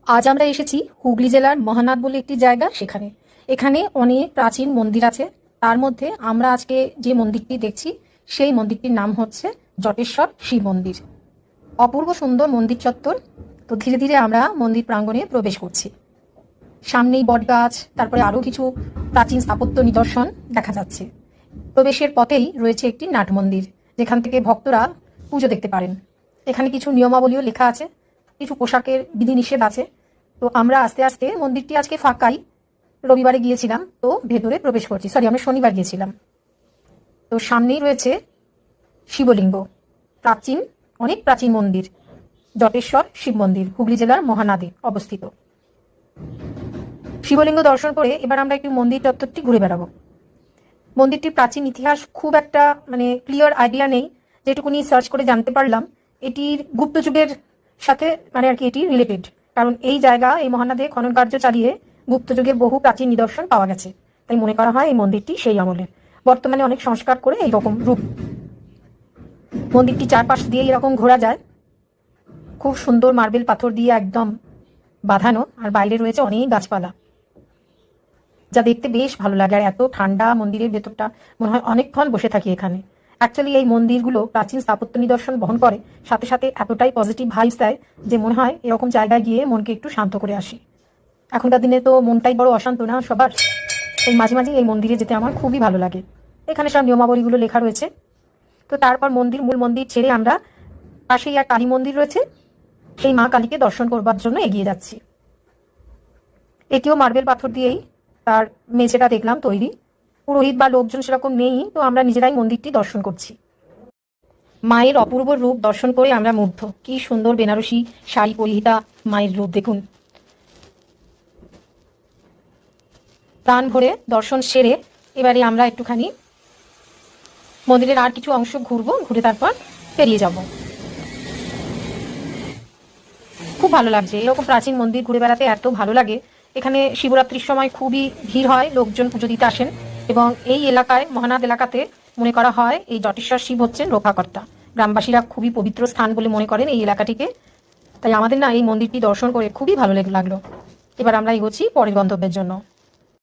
আজ আমরা এসেছি হুগলি জেলার মহানাদ বলে একটি জায়গা, সেখানে এখানে অনেক প্রাচীন মন্দির আছে। তার মধ্যে আমরা আজকে যে মন্দিরটি দেখছি সেই মন্দিরটির নাম হচ্ছে জটেশ্বর শিব মন্দির। অপূর্ব সুন্দর মন্দির চত্বর। তো ধীরে ধীরে আমরা মন্দির প্রাঙ্গণে প্রবেশ করছি। সামনেই বটগাছ, তারপরে আরও কিছু প্রাচীন স্থাপত্য নিদর্শন দেখা যাচ্ছে। প্রবেশের পথেই রয়েছে একটি নাট মন্দির, যেখান থেকে ভক্তরা পুজো দেখতে পারেন। এখানে কিছু নিয়মাবলীও লেখা আছে, কিছু পোশাকের বিধিনিষেধ আছে। তো আমরা আস্তে আস্তে, মন্দিরটি আজকে ফাঁকাই, রবিবারে গিয়েছিলাম, তো ভেতরে প্রবেশ করছি। আমরা শনিবার গিয়েছিলাম। তো সামনেই রয়েছে শিবলিঙ্গ, প্রাচীন, অনেক প্রাচীন মন্দির। জটেশ্বর শিব মন্দির হুগলি জেলার মহানাদে অবস্থিত। শিবলিঙ্গ দর্শন করে এবার আমরা একটু মন্দির চত্বরটি ঘুরে বেড়াবো। মন্দিরটির প্রাচীন ইতিহাস খুব একটা ক্লিয়ার আইডিয়া নেই। যেটুকুনি সার্চ করে জানতে পারলাম, এটির গুপ্ত যুগের সাথে এটি রিলেটেড। কারণ এই জায়গা, এই মহানাদে খনন কার্য চালিয়ে গুপ্ত যুগের বহু প্রাচীন নিদর্শন পাওয়া গেছে। তাই মনে করা হয় এই মন্দিরটি সেই আমলের। বর্তমানে অনেক সংস্কার করে এইরকম রূপ। মন্দিরটি চারপাশ দিয়ে এরকম ঘোরা যায়, খুব সুন্দর মার্বেল পাথর দিয়ে একদম বাঁধানো, আর বাইরে রয়েছে অনেক গাছপালা, যা দেখতে বেশ ভালো লাগে। আর এত ঠান্ডা মন্দিরের ভেতরটা, মনে হয় অনেকক্ষণ বসে থাকি এখানে। অ্যাকচুয়ালি এই মন্দিরগুলো প্রাচীন স্থাপত্য নিদর্শন বহন করে, সাথে সাথে এতটাই পজিটিভ ভাইবস দেয় যে মনে হয় এরকম জায়গায় গিয়ে মনকে একটু শান্ত করে আসি। এখনকার দিনে তো মনটাই বড় অশান্ত না সবার, তাই মাঝে মাঝে এই মন্দিরে যেতে আমার খুবই ভালো লাগে। এখানে সব নিয়মাবলীগুলো লেখা রয়েছে। তো তারপর মূল মন্দির ছেড়ে আমরা পাশেই এক কালী মন্দির রয়েছে, সেই মা কালীকে দর্শন করবার জন্য এগিয়ে যাচ্ছি। এটিও মার্বেল পাথর দিয়েই তার মেঝেটা দেখলাম তৈরি। পুরোহিত বা লোকজন সেরকম নেই, তো আমরা নিজেরাই মন্দিরটি দর্শন করছি। মায়ের অপূর্ব রূপ দর্শন করে আমরা মুগ্ধ। কি সুন্দর বেনারসি শাড়ি পরিহিতা মায়ের রূপ দেখুন। প্রাণ ভরে দর্শন সেরে এবারে আমরা একটুখানি মন্দিরের আর কিছু অংশ ঘুরবো, ঘুরে তারপর পেরিয়ে যাব। খুব ভালো লাগছে এরকম প্রাচীন মন্দির ঘুরে বেড়াতে, এত ভালো লাগে। এখানে শিবরাত্রির সময় খুবই ভিড় হয়, লোকজন পুজো দিতে আসেন। এবং এই এলাকায়, মহানাদ এলাকাতে, মনে করা হয় এই জটেশ্বর শিব হচ্ছেন রক্ষাকর্তা। গ্রামবাসীরা খুবই পবিত্র স্থান বলে মনে করেন এই এলাকাটিকে। তাই আমাদের এই মন্দিরটি দর্শন করে খুবই ভালো লাগলো। এবার আমরা এগোচ্ছি পরের গন্তব্যের জন্য।